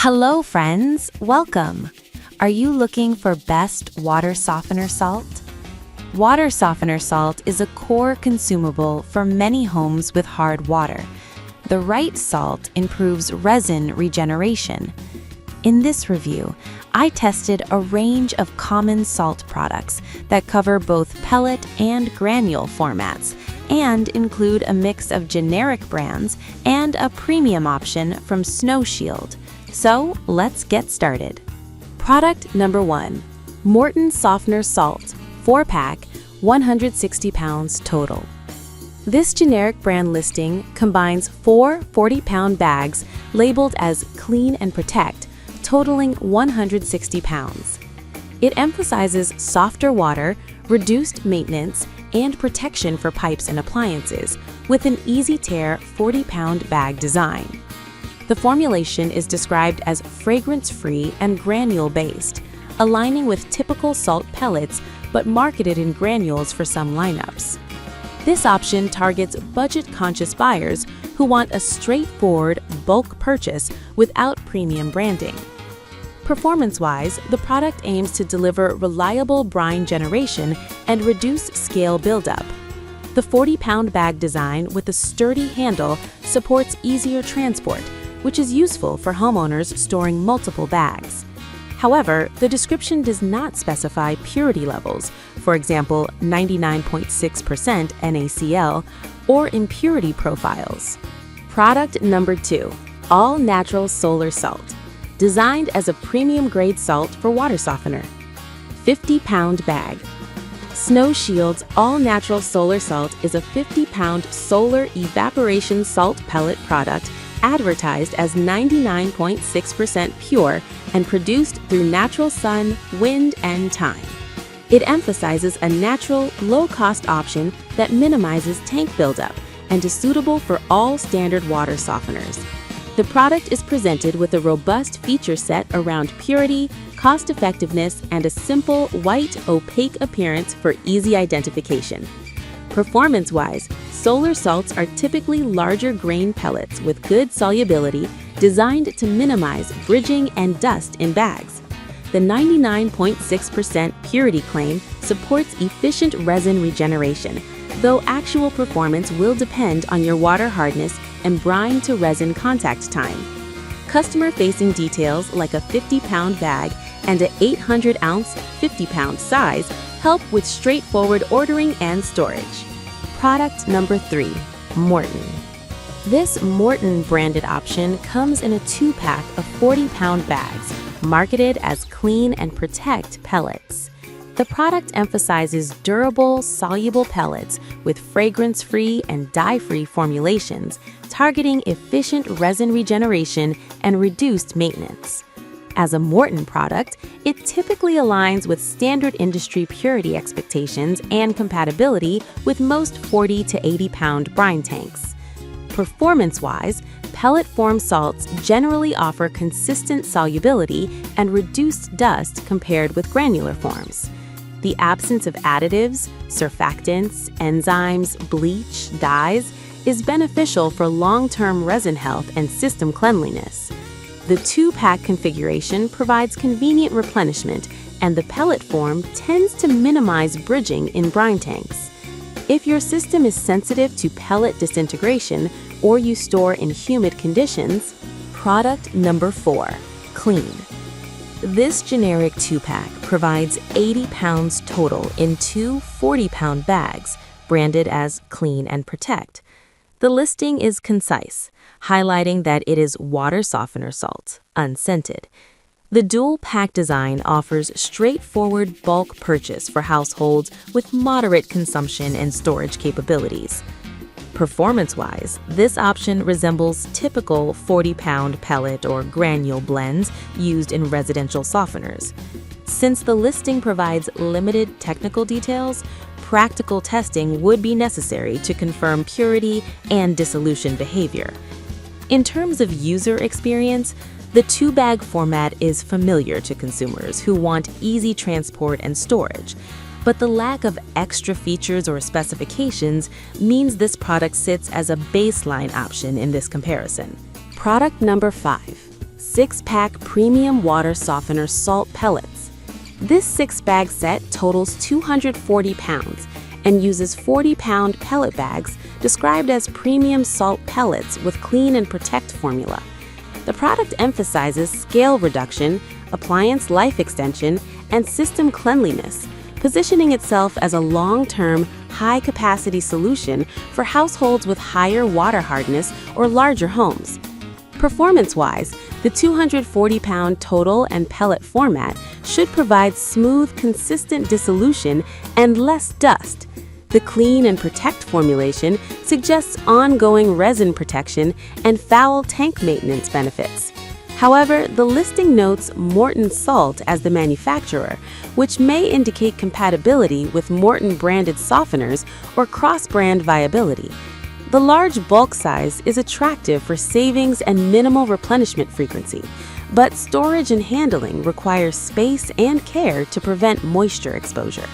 Hello friends, welcome! Are you looking for best water softener salt? Water softener salt is a core consumable for many homes with hard water. The right salt improves resin regeneration. In this review, I tested a range of common salt products that cover both pellet and granule formats and include a mix of generic brands and a premium option from Snow Shield. So let's get started. Product number 1, Morton Softener Salt, 4-pack, 160 pounds total. This generic brand listing combines 4 40-pound bags labeled as Clean and Protect, totaling 160 pounds. It emphasizes softer water, reduced maintenance, and protection for pipes and appliances with an easy-tear 40-pound bag design. The formulation is described as fragrance-free and granule-based, aligning with typical salt pellets but marketed in granules for some lineups. This option targets budget-conscious buyers who want a straightforward bulk purchase without premium branding. Performance-wise, the product aims to deliver reliable brine generation and reduce scale buildup. The 40-pound bag design with a sturdy handle supports easier transport, which is useful for homeowners storing multiple bags. However, the description does not specify purity levels, for example, 99.6% NaCl, or impurity profiles. Product number 2, All-Natural Solar Salt, designed as a premium-grade salt for water softener. 50-pound bag. Snow Shield's All-Natural Solar Salt is a 50-pound solar evaporation salt pellet product advertised as 99.6% pure and produced through natural sun, wind, and time. It emphasizes a natural, low-cost option that minimizes tank buildup and is suitable for all standard water softeners. The product is presented with a robust feature set around purity, cost-effectiveness, and a simple, white, opaque appearance for easy identification. Performance-wise, solar salts are typically larger grain pellets with good solubility designed to minimize bridging and dust in bags. The 99.6% purity claim supports efficient resin regeneration, though actual performance will depend on your water hardness and brine to resin contact time. Customer-facing details like a 50-pound bag and an 800-ounce 50-pound size help with straightforward ordering and storage. Product number 3, Morton. This Morton branded option comes in a 2-pack of 40-pound bags, marketed as Clean and Protect pellets. The product emphasizes durable, soluble pellets with fragrance-free and dye-free formulations, targeting efficient resin regeneration and reduced maintenance. As a Morton product, it typically aligns with standard industry purity expectations and compatibility with most 40 to 80-pound brine tanks. Performance-wise, pellet-form salts generally offer consistent solubility and reduced dust compared with granular forms. The absence of additives, surfactants, enzymes, bleach, dyes is beneficial for long-term resin health and system cleanliness. The 2-pack configuration provides convenient replenishment, and the pellet form tends to minimize bridging in brine tanks. If your system is sensitive to pellet disintegration or you store in humid conditions, product number 4, Clean. This generic 2-pack provides 80 pounds total in 2 40-pound bags, branded as Clean and Protect. The listing is concise, highlighting that it is water softener salt, unscented. The dual-pack design offers straightforward bulk purchase for households with moderate consumption and storage capabilities. Performance-wise, this option resembles typical 40-pound pellet or granule blends used in residential softeners. Since the listing provides limited technical details, practical testing would be necessary to confirm purity and dissolution behavior. In terms of user experience, the 2-bag format is familiar to consumers who want easy transport and storage, but the lack of extra features or specifications means this product sits as a baseline option in this comparison. Product number 5, 6-pack premium water softener salt pellets. This 6-bag set totals 240 pounds and uses 40-pound pellet bags described as premium salt pellets with clean and protect formula. The product emphasizes scale reduction, appliance life extension, and system cleanliness, positioning itself as a long-term, high-capacity solution for households with higher water hardness or larger homes. Performance-wise, the 240-pound total and pellet format should provide smooth, consistent dissolution and less dust. The Clean and Protect formulation suggests ongoing resin protection and foul tank maintenance benefits. However, the listing notes Morton salt as the manufacturer, which may indicate compatibility with Morton branded softeners or cross-brand viability. The large bulk size is attractive for savings and minimal replenishment frequency, but storage and handling require space and care to prevent moisture exposure.